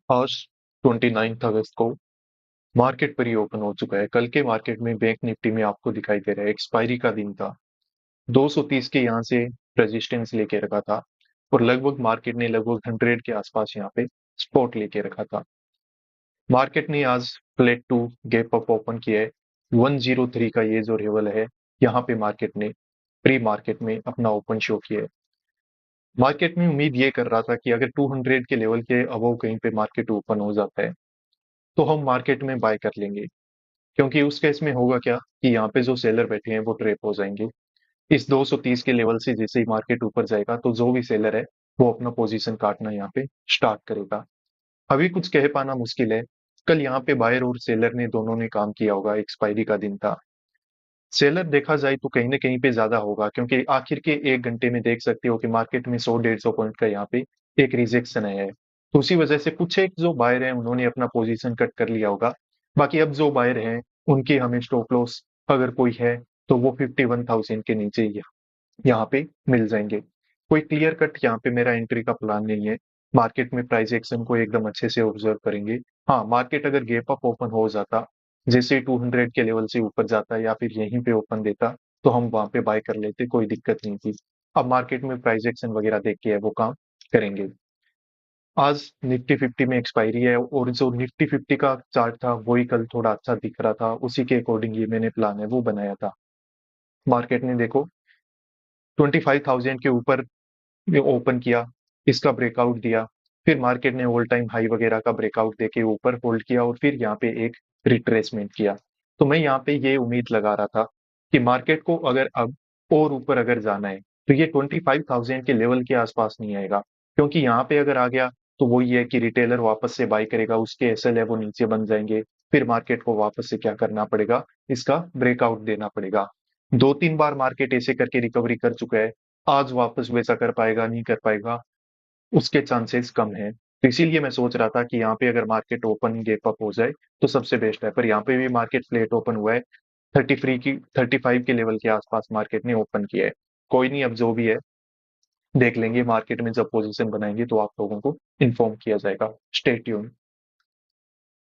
आज 29 अगस्त को मार्केट पर ही ओपन हो चुका है। कल के मार्केट में बैंक निफ्टी में आपको दिखाई दे रहा है एक्सपायरी का दिन था। 230 के यहाँ से रेजिस्टेंस लेके रखा था और लगभग मार्केट ने लगभग 100 के आसपास यहाँ पे सपोर्ट लेके रखा था। मार्केट ने आज flat to gap up open किया है। 103 का ये जो लेवल है, यहाँ पे मार्केट ने प्री मार्केट में अपना ओपन शो किया है। मार्केट में उम्मीद ये कर रहा था कि अगर 200 के लेवल के अबव कहीं पे मार्केट ओपन हो जाता है तो हम मार्केट में बाय कर लेंगे, क्योंकि उस केस में होगा क्या कि यहाँ पे जो सेलर बैठे हैं वो ट्रेप हो जाएंगे। इस 230 के लेवल से जैसे ही मार्केट ऊपर जाएगा तो जो भी सेलर है वो अपना पोजीशन काटना यहाँ पे स्टार्ट करेगा। अभी कुछ कह पाना मुश्किल है। कल यहाँ पे बायर और सेलर ने दोनों ने काम किया होगा, एक्सपायरी का दिन था। सेलर देखा जाए तो कहीं ना कहीं पे ज्यादा होगा, क्योंकि आखिर के 1 घंटे में देख सकते हो कि मार्केट में 100-150 पॉइंट का यहाँ पे एक रिजेक्शन आया है। तो उसी वजह से कुछ एक जो बायर हैं उन्होंने अपना पोजीशन कट कर लिया होगा। बाकी अब जो बायर हैं उनके हमें स्टॉप लॉस अगर कोई है तो वो 51,000 के नीचे ही यहाँ पे मिल जाएंगे। कोई क्लियर कट यहाँ पे मेरा एंट्री का प्लान नहीं है। मार्केट में प्राइस एक्शन को एकदम अच्छे से ऑब्जर्व करेंगे। हाँ, मार्केट अगर गैप अप ओपन हो जाता, जैसे 200 के लेवल से ऊपर जाता या फिर यहीं पे ओपन देता, तो हम वहां पे बाय कर लेते, कोई दिक्कत नहीं थी। अब मार्केट में प्राइस एक्शन वगैरह देख के है वो काम करेंगे। आज निफ्टी 50 में एक्सपायरी है और जो निफ्टी 50 का चार्ट था वही कल थोड़ा अच्छा दिख रहा था, उसी के अकॉर्डिंग ये मैंने प्लान है वो बनाया था। मार्केट ने देखो 25,000 के ऊपर ओपन किया, इसका ब्रेकआउट दिया, फिर मार्केट ने ऑल टाइम हाई वगैरह का ब्रेकआउट देके ऊपर होल्ड किया और फिर यहाँ पे एक रिट्रेसमेंट किया। तो मैं यहाँ पे ये उम्मीद लगा रहा था कि मार्केट को अगर अब और ऊपर अगर जाना है तो ये 25,000 के लेवल के आसपास नहीं आएगा, क्योंकि यहाँ पे अगर आ गया तो वो ये है कि रिटेलर वापस से बाई करेगा, उसके एसएल है वो नीचे बन जाएंगे। फिर मार्केट को वापस से क्या करना पड़ेगा, इसका ब्रेकआउट देना पड़ेगा। 2-3 बार मार्केट ऐसे करके रिकवरी कर चुका है। आज वापस वैसा कर पाएगा नहीं कर पाएगा, उसके चांसेस कम है। तो इसीलिए मैं सोच रहा था कि यहाँ पे अगर मार्केट ओपन गैप अप हो जाए तो सबसे बेस्ट है, पर यहाँ पे भी मार्केट फ्लैट ओपन हुआ है। 35 के लेवल के आसपास मार्केट ने ओपन किया है। कोई नहीं, अब जो भी है देख लेंगे, मार्केट में जब पोजीशन बनाएंगे तो आप लोगों को इन्फॉर्म किया जाएगा। Stay tune.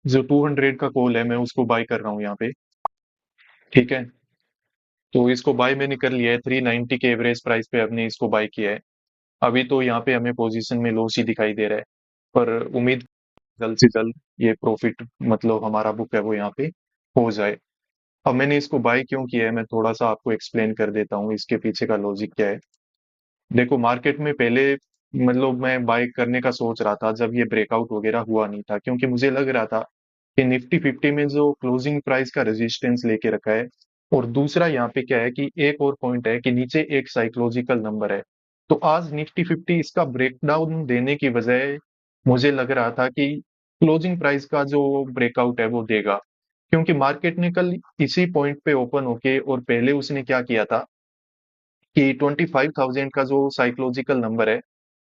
जो 200 का कॉल है मैं उसको बाय कर रहा हूँ यहाँ पे। ठीक है, तो इसको बाय मैंने कर लिया है। 390 के एवरेज प्राइस पे हमने इसको बाय किया है। अभी तो यहाँ पे हमें पोजीशन में लॉस ही दिखाई दे रहा है, पर उम्मीद जल्द से जल्द ये प्रॉफिट मतलब हमारा बुक है वो यहाँ पे हो जाए। अब मैंने इसको बाय क्यों किया है मैं थोड़ा सा आपको एक्सप्लेन कर देता हूँ, इसके पीछे का लॉजिक क्या है। देखो, मार्केट में पहले मतलब मैं बाय करने का सोच रहा था जब ये ब्रेकआउट वगैरह हुआ नहीं था, क्योंकि मुझे लग रहा था कि निफ्टी 50 में जो क्लोजिंग प्राइस का रेजिस्टेंस लेके रखा है, और दूसरा यहाँ पे क्या है कि एक और पॉइंट है कि नीचे एक साइकोलॉजिकल नंबर है। तो आज निफ्टी 50 इसका ब्रेकडाउन देने की बजाय मुझे लग रहा था कि क्लोजिंग प्राइस का जो ब्रेकआउट है वो देगा, क्योंकि मार्केट ने कल इसी पॉइंट पे ओपन होके और पहले उसने क्या किया था कि 25,000 का जो साइकोलॉजिकल नंबर है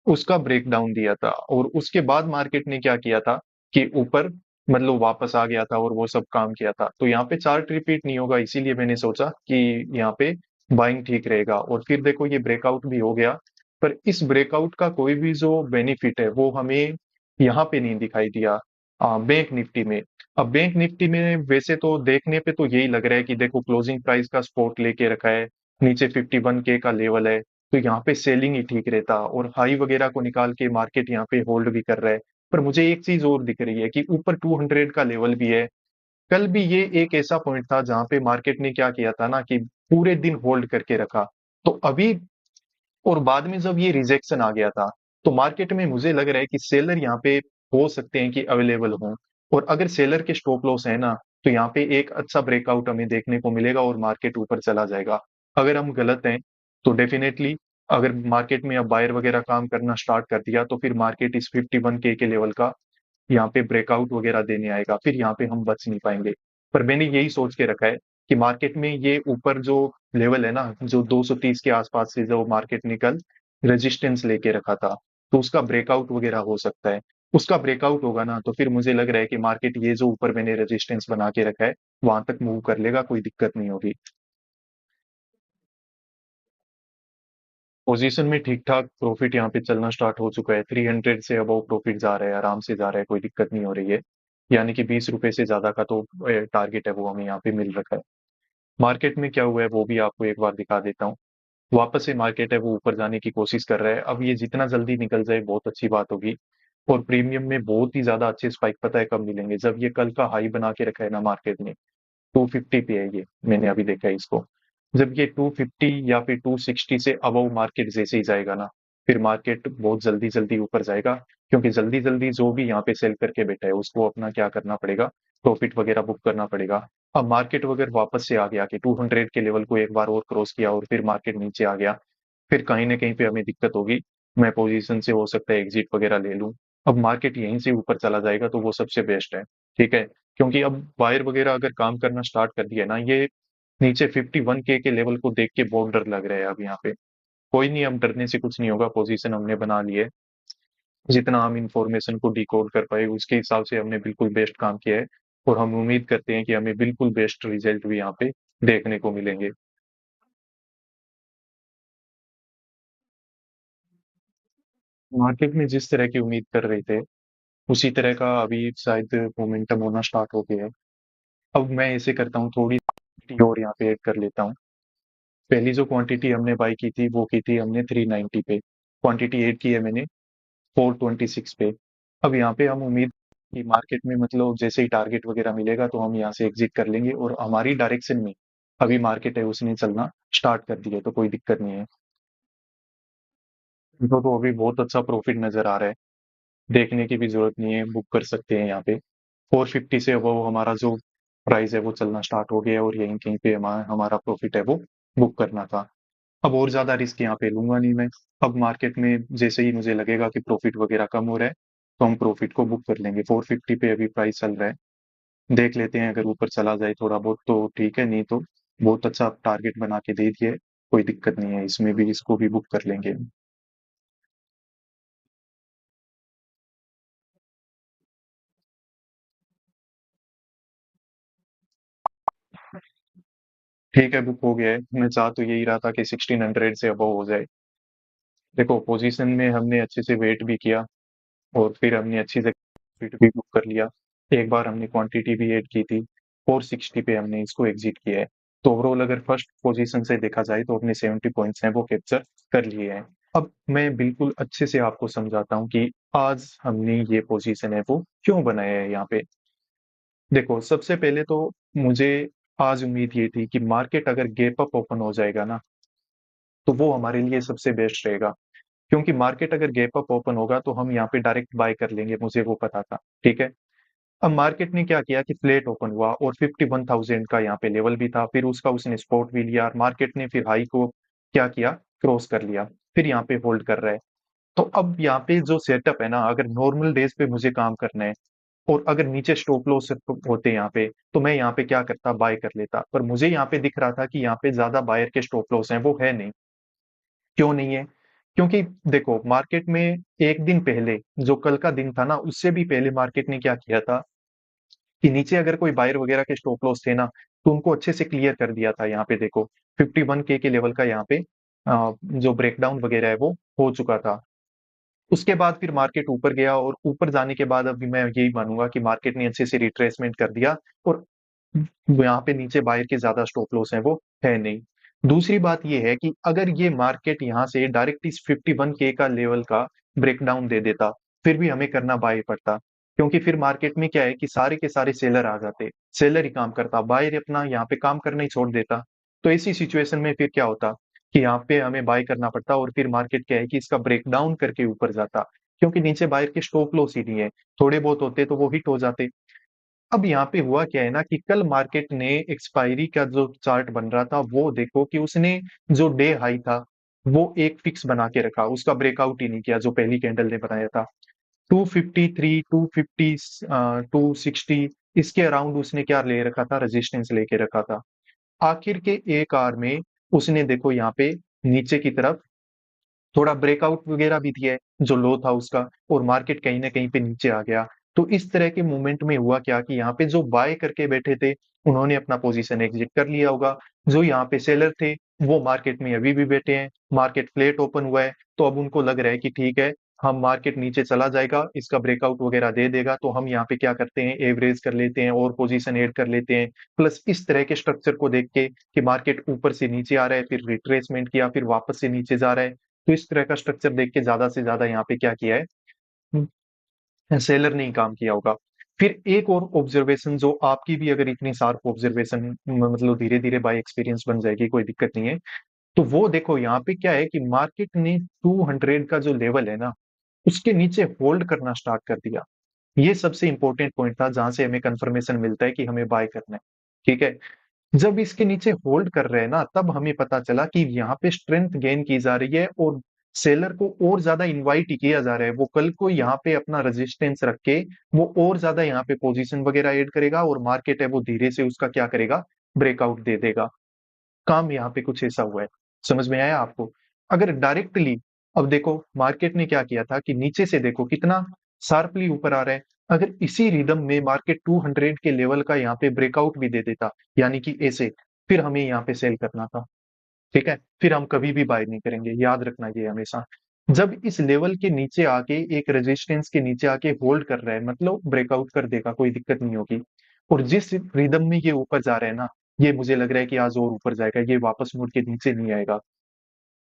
उसका ब्रेकडाउन दिया था, और उसके बाद मार्केट ने क्या किया था कि ऊपर मतलब वापस आ गया था और वो सब काम किया था। तो यहाँ पे चार्ट रिपीट नहीं होगा, इसीलिए मैंने सोचा कि यहाँ पे बाइंग ठीक रहेगा। और फिर देखो ये ब्रेकआउट भी हो गया, पर इस ब्रेकआउट का कोई भी जो बेनिफिट है वो हमें यहाँ पे नहीं दिखाई दिया बैंक निफ्टी में। अब बैंक निफ्टी में वैसे तो देखने पे तो यही लग रहा है कि देखो क्लोजिंग प्राइस का सपोर्ट लेके रखा है, नीचे 51K का लेवल है, तो यहाँ पे सेलिंग ही ठीक रहता और हाई वगैरह को निकाल के मार्केट यहाँ पे होल्ड भी कर रहा है। पर मुझे एक चीज और दिख रही है कि ऊपर 200 का लेवल भी है। कल भी ये एक ऐसा पॉइंट था जहां पे मार्केट ने क्या किया था ना कि पूरे दिन होल्ड करके रखा। तो अभी और बाद में जब ये रिजेक्शन आ गया था तो मार्केट में मुझे लग रहा है कि सेलर यहाँ पे हो सकते हैं कि अवेलेबल हों, और अगर सेलर के स्टॉप लॉस है ना तो यहाँ पे एक अच्छा ब्रेकआउट हमें देखने को मिलेगा और मार्केट ऊपर चला जाएगा। अगर हम गलत हैं तो डेफिनेटली, अगर मार्केट में अब बायर वगैरह काम करना स्टार्ट कर दिया तो फिर मार्केट इस 51K के लेवल का यहाँ पे ब्रेकआउट वगैरह देने आएगा, फिर यहाँ पे हम बच नहीं पाएंगे। पर मैंने यही सोच के रखा है कि मार्केट में ये ऊपर जो लेवल है ना, जो 230 के आसपास से जो मार्केट ने कल रेजिस्टेंस लेके रखा था, तो उसका ब्रेकआउट वगैरह हो सकता है। उसका ब्रेकआउट होगा ना तो फिर मुझे लग रहा है कि मार्केट ये जो ऊपर मैंने रेजिस्टेंस बना के रखा है वहां तक मूव कर लेगा, कोई दिक्कत नहीं होगी। पोजीशन में ठीक-ठाक प्रॉफिट यहाँ पे चलना स्टार्ट हो चुका है। 300 से अबव प्रॉफिट जा रहा है, आराम से जा रहा है, कोई दिक्कत नहीं हो रही है। यानी कि ₹20 से ज़्यादा का तो टारगेट है वो हमें यहाँ पे मिल रखा है। मार्केट में क्या हुआ है वो भी आपको एक बार दिखा देता हूँ। वापस से मार्केट है वो ऊपर जाने की कोशिश कर रहा है। अब ये जितना जल्दी निकल जाए बहुत अच्छी बात होगी। और प्रीमियम में बहुत ही ज़्यादा अच्छे स्पाइक पता है कब मिलेंगे? जब ये कल का हाई बना के रखा है ना मार्केट ने, 250 पे है ये, मैंने अभी देखा है इसको। जब ये 250 या फिर 260 से अबव मार्केट जैसे ही जाएगा ना, फिर मार्केट बहुत जल्दी जल्दी ऊपर जाएगा। क्योंकि जल्दी जल्दी जो भी यहाँ पे सेल करके बैठा है उसको अपना क्या करना पड़ेगा, प्रॉफिट वगैरह बुक करना पड़ेगा। अब मार्केट अगर वापस से आ गया कि 200 के लेवल को एक बार और क्रॉस किया और फिर मार्केट नीचे आ गया, फिर कहीं ना कहीं पे हमें दिक्कत होगी। मैं पोजीशन से हो सकता है एग्जिट वगैरह ले लूं। अब मार्केट यहीं से ऊपर चला जाएगा तो वो सबसे बेस्ट है। ठीक है, क्योंकि अब वायर वगैरह अगर काम करना स्टार्ट कर दिया ना, ये नीचे 51K के लेवल को देख के बहुत डर लग रहा है अब यहाँ पे। कोई नहीं, हम डरने से कुछ नहीं होगा, पोजीशन हमने बना ली है। जितना हम इंफॉर्मेशन को डिकोड कर पाए उसके हिसाब से हमने बिल्कुल बेस्ट काम किया है। और हम उम्मीद करते हैं कि हमें बिल्कुल बेस्ट रिजल्ट भी यहाँ पे देखने को मिलेंगे। मार्केट में जिस तरह की उम्मीद कर रहे थे उसी तरह का अभी शायद मोमेंटम होना स्टार्ट हो गया है। अब मैं ऐसे करता हूँ, थोड़ी quantity और यहाँ पे ऐड कर लेता हूँ। पहली जो क्वांटिटी हमने बाई की थी वो की थी हमने 390 पे, क्वांटिटी ऐड की है मैंने 426 पे। अब यहाँ पे हम उम्मीद कि मार्केट में मतलब जैसे ही टारगेट वगैरह मिलेगा तो हम यहाँ से एग्जिट कर लेंगे, और हमारी डायरेक्शन में अभी मार्केट है उसने चलना स्टार्ट कर दिया तो कोई दिक्कत नहीं है। तो अभी बहुत अच्छा प्रॉफिट नजर आ रहा है, देखने की भी जरूरत नहीं है, बुक कर सकते हैं यहाँ पे। 450 से वो हमारा जो प्राइस है वो चलना स्टार्ट हो गया, और यहीं कहीं पे हमारा हमारा प्रॉफिट है वो बुक करना था। अब और ज्यादा रिस्क यहाँ पे लूंगा नहीं मैं। अब मार्केट में जैसे ही मुझे लगेगा कि प्रॉफिट वगैरह कम हो रहा है तो हम प्रॉफिट को बुक कर लेंगे। 450 पे अभी प्राइस चल रहा है, देख लेते हैं, अगर ऊपर चला जाए थोड़ा बहुत तो ठीक है, नहीं तो बहुत अच्छा टारगेट बना के दे दिए, कोई दिक्कत नहीं है, इसमें भी इसको भी बुक कर लेंगे। ठीक है, बुक हो गया है। मैं चाह तो यही रहा था कि 1600 से अबव हो जाए। देखो पोजीशन में हमने अच्छे से वेट भी किया, और फिर हमने अच्छी से प्रॉफिट भी बुक कर लिया। एक बार हमने क्वांटिटी भी ऐड की थी, 460 पे हमने इसको एग्जिट किया है। तो ओवरऑल अगर फर्स्ट पोजीशन से देखा जाए तो अपने 70 पॉइंट्स हैं वो कैप्चर कर लिए हैं। अब मैं बिल्कुल अच्छे से आपको समझाता हूँ कि आज हमने ये पोजीशन है वो क्यों बनाया है यहाँ पे। देखो सबसे पहले तो मुझे आज उम्मीद ये थी कि मार्केट अगर गैप अप ओपन हो जाएगा ना, तो वो हमारे लिए सबसे बेस्ट रहेगा। क्योंकि मार्केट अगर गैप अप ओपन होगा तो हम यहाँ पे डायरेक्ट बाय कर लेंगे, मुझे वो पता था। ठीक है, अब मार्केट ने क्या किया कि फ्लैट ओपन हुआ और 51,000 का यहाँ पे लेवल भी था, फिर उसका उसने सपोर्ट भी लिया, मार्केट ने फिर हाई को क्या किया, क्रॉस कर लिया, फिर यहाँ पे होल्ड कर रहा है। तो अब यहाँ पे जो सेटअप है ना, अगर नॉर्मल डेज पे मुझे काम करना है और अगर नीचे स्टॉप लॉस होते यहाँ पे, तो मैं यहाँ पे क्या करता, बाय कर लेता। पर मुझे यहाँ पे दिख रहा था कि यहाँ पे ज्यादा बायर के स्टॉप लॉस हैं, वो है नहीं। क्यों नहीं है? क्योंकि देखो मार्केट में एक दिन पहले, जो कल का दिन था ना, उससे भी पहले मार्केट ने क्या किया था कि नीचे अगर कोई बायर वगैरह के स्टॉप लॉस थे ना, तो उनको अच्छे से क्लियर कर दिया था। यहाँ पे देखो 51K के लेवल का यहाँ पे जो ब्रेकडाउन वगैरह है वो हो चुका था। उसके बाद फिर मार्केट ऊपर गया, और ऊपर जाने के बाद अभी मैं यही मानूंगा कि मार्केट ने अच्छे से रिट्रेसमेंट कर दिया, और यहाँ पे नीचे बायर के ज्यादा स्टॉप लॉस है वो है नहीं। दूसरी बात ये है कि अगर ये मार्केट यहाँ से डायरेक्ट इस 51K का लेवल का ब्रेकडाउन दे देता, फिर भी हमें करना बाय पड़ता। क्योंकि फिर मार्केट में क्या है कि सारे के सारे सेलर आ जाते, सेलर ही काम करता, बायर अपना यहाँ पे काम करना ही छोड़ देता। तो ऐसी सिचुएशन में फिर क्या होता कि यहाँ पे हमें बाय करना पड़ता, और फिर मार्केट क्या है कि इसका ब्रेकडाउन करके ऊपर जाता। क्योंकि नीचे बायर के स्टॉप लॉस ही नहीं है, थोड़े बहुत होते तो वो हिट हो जाते। अब यहाँ पे हुआ क्या है ना कि कल मार्केट ने एक्सपायरी का जो चार्ट बन रहा था वो देखो कि उसने जो डे हाई था वो एक फिक्स बना के रखा, उसका ब्रेकआउट ही नहीं किया जो पहली कैंडल ने बनाया था। 253, 250, 260, इसके अराउंड उसने क्या ले रखा था, रेजिस्टेंस लेके रखा था। आखिर के एक आवर में उसने देखो यहाँ पे नीचे की तरफ थोड़ा ब्रेकआउट वगैरह भी दिया है, जो लो था उसका, और मार्केट कहीं ना कहीं पे नीचे आ गया। तो इस तरह के मूवमेंट में हुआ क्या कि यहाँ पे जो बाय करके बैठे थे उन्होंने अपना पोजीशन एग्जिट कर लिया होगा, जो यहाँ पे सेलर थे वो मार्केट में अभी भी बैठे हैं, मार्केट फ्लैट ओपन हुआ है, तो अब उनको लग रहा है कि ठीक है, हम मार्केट नीचे चला जाएगा, इसका ब्रेकआउट वगैरह दे देगा, तो हम यहाँ पे क्या करते हैं, एवरेज कर लेते हैं और पोजीशन ऐड कर लेते हैं। प्लस इस तरह के स्ट्रक्चर को देख के कि मार्केट ऊपर से नीचे आ रहा है, फिर रिट्रेसमेंट किया, फिर वापस से नीचे जा रहा है, तो इस तरह का स्ट्रक्चर देख के ज्यादा से ज्यादा यहाँ पे क्या किया है, सेलर ने ही काम किया होगा। फिर एक और ऑब्जर्वेशन, जो आपकी भी अगर इतनी शार्प ऑब्जर्वेशन मतलब धीरे धीरे बाय एक्सपीरियंस बन जाएगी, कोई दिक्कत नहीं है। तो वो देखो यहाँ पे क्या है कि मार्केट ने 200 का जो लेवल है ना, उसके नीचे होल्ड करना स्टार्ट कर दिया। ये सबसे इंपॉर्टेंट पॉइंट था, जहां से हमें कंफर्मेशन मिलता है कि हमें बाय करना है। ठीक है, जब इसके नीचे होल्ड कर रहे हैं ना, तब हमें पता चला कि यहाँ पे स्ट्रेंथ गेन की जा रही है और सेलर को और ज्यादा इनवाइट किया जा रहा है। वो कल को यहाँ पे अपना रेजिस्टेंस रख के वो और ज्यादा यहाँ पे पोजीशन वगैरह ऐड करेगा, और मार्केट है वो धीरे से उसका क्या करेगा, ब्रेकआउट दे देगा। काम यहाँ पे कुछ ऐसा हुआ है। समझ में आया आपको? अगर डायरेक्टली, अब देखो मार्केट ने क्या किया था कि नीचे से देखो कितना शार्पली ऊपर आ रहा है। अगर इसी रिदम में मार्केट 200 के लेवल का यहाँ पे ब्रेकआउट भी दे देता, यानी कि ऐसे, फिर हमें यहाँ पे सेल करना था। ठीक है, फिर हम कभी भी बाय नहीं करेंगे, याद रखना ये हमेशा। जब इस लेवल के नीचे आके, एक रेजिस्टेंस के नीचे आके होल्ड कर रहा है, मतलब ब्रेकआउट कर देगा, कोई दिक्कत नहीं होगी। और जिस रिदम में ये ऊपर जा रहा है ना, ये मुझे लग रहा है कि आज और ऊपर जाएगा, ये वापस मुड़ के नीचे नहीं आएगा।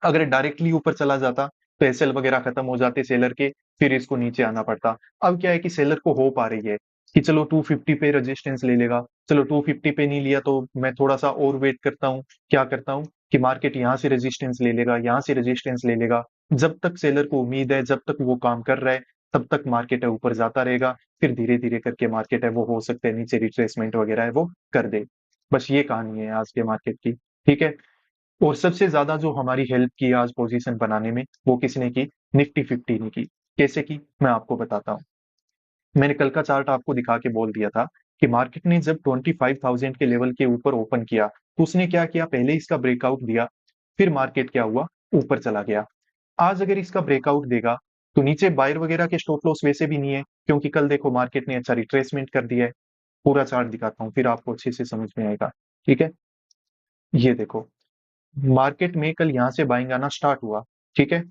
अगर डायरेक्टली ऊपर चला जाता तो एसएल वगैरह खत्म हो जाते सेलर के, फिर इसको नीचे आना पड़ता। अब क्या है कि सेलर को हो पा रही है कि चलो 250 पे रेजिस्टेंस ले लेगा, चलो 250 पे नहीं लिया तो मैं थोड़ा सा और वेट करता हूँ। क्या करता हूँ कि मार्केट यहाँ से रेजिस्टेंस ले लेगा, यहाँ से रेजिस्टेंस ले लेगा। जब तक सेलर को उम्मीद है, जब तक वो काम कर रहा है, तब तक मार्केट है ऊपर जाता रहेगा। फिर धीरे धीरे करके मार्केट है वो हो सकता है नीचे रिट्रेसमेंट वगैरह है वो कर दे। बस ये कहानी है आज के मार्केट की। ठीक है, और सबसे ज्यादा जो हमारी हेल्प की आज पोजीशन बनाने में, वो किसने की? निफ्टी 50 ने की। कैसे की, मैं आपको बताता हूँ। मैंने कल का चार्ट आपको दिखा के बोल दिया था कि मार्केट ने जब 25,000 के लेवल के ऊपर ओपन किया, तो उसने क्या किया, पहले इसका ब्रेकआउट दिया, फिर मार्केट क्या हुआ, ऊपर चला गया। आज अगर इसका ब्रेकआउट देगा, तो नीचे बायर वगैरह के स्टॉप लॉस वैसे भी नहीं है, क्योंकि कल देखो मार्केट ने अच्छा रिट्रेसमेंट कर दिया है। पूरा चार्ट दिखाता हूँ, फिर आपको अच्छे से समझ में आएगा। ठीक है, ये देखो, मार्केट में कल यहाँ से बाइंग आना स्टार्ट हुआ। ठीक है,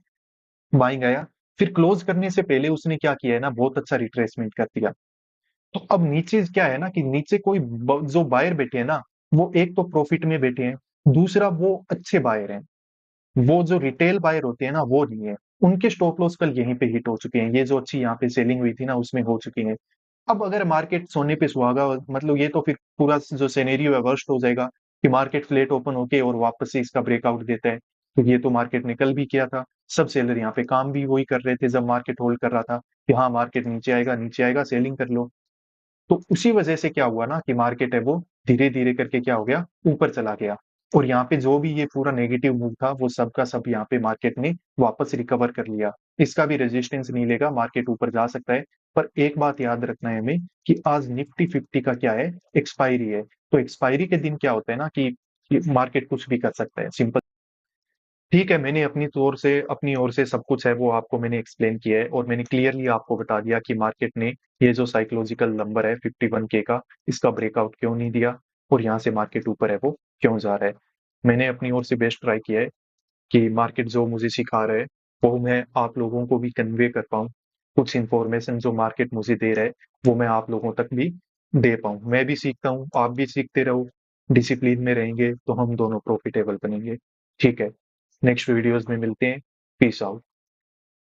बाइंग आया, फिर क्लोज करने से पहले उसने क्या किया है ना, बहुत अच्छा रिट्रेसमेंट कर दिया। तो अब नीचे क्या है ना कि नीचे कोई जो बायर बैठे हैं ना, वो एक तो प्रॉफिट में बैठे हैं, दूसरा वो अच्छे बायर हैं। वो जो रिटेल बायर होते हैं ना, वो नहीं है। उनके स्टॉप लॉस कल यहीं पे हिट हो चुके हैं, ये जो अच्छी यहाँ पे सेलिंग हुई थी ना, उसमें हो चुकी है। अब अगर मार्केट सोने पे सुहागा, मतलब ये तो फिर पूरा जो सिनेरियो है वर्स्ट हो जाएगा कि मार्केट फ्लेट ओपन होके और वापस से इसका ब्रेकआउट देता है। तो ये तो मार्केट ने कल भी किया था। सब सेलर यहाँ पे काम भी वही कर रहे थे जब मार्केट होल्ड कर रहा था कि हाँ मार्केट नीचे आएगा, नीचे आएगा, सेलिंग कर लो। तो उसी वजह से क्या हुआ ना कि मार्केट है वो धीरे धीरे करके क्या हो गया, ऊपर चला गया। और यहाँ पे जो भी ये पूरा नेगेटिव मूव था, वो सबका सब यहाँ पे मार्केट ने वापस रिकवर कर लिया। इसका भी रेजिस्टेंस नहीं लेगा, मार्केट ऊपर जा सकता है। पर एक बात याद रखना है हमें कि आज निफ्टी 50 का क्या है, एक्सपायरी है। तो एक्सपायरी के दिन क्या होता है ना कि मार्केट कुछ भी कर सकता है, सिंपल। ठीक है, मैंने अपनी ओर से सब कुछ है वो आपको मैंने एक्सप्लेन किया है, और मैंने क्लियरली आपको बता दिया कि मार्केट ने ये जो साइकोलॉजिकल नंबर है 51K का, इसका ब्रेकआउट क्यों नहीं दिया, और यहाँ से मार्केट ऊपर है वो क्यों जा रहा है। मैंने अपनी ओर से बेस्ट ट्राई किया है कि मार्केट जो मुझे सिखा रहा है, वो मैं आप लोगों को भी कन्वे कर पाऊँ। कुछ इन्फॉर्मेशन जो मार्केट मुझे दे रहा है, वो मैं आप लोगों तक भी दे पाऊँ। मैं भी सीखता हूँ, आप भी सीखते रहो। डिसिप्लिन में रहेंगे तो हम दोनों प्रॉफिटेबल बनेंगे। ठीक है, नेक्स्ट वीडियोस में मिलते हैं। Peace out.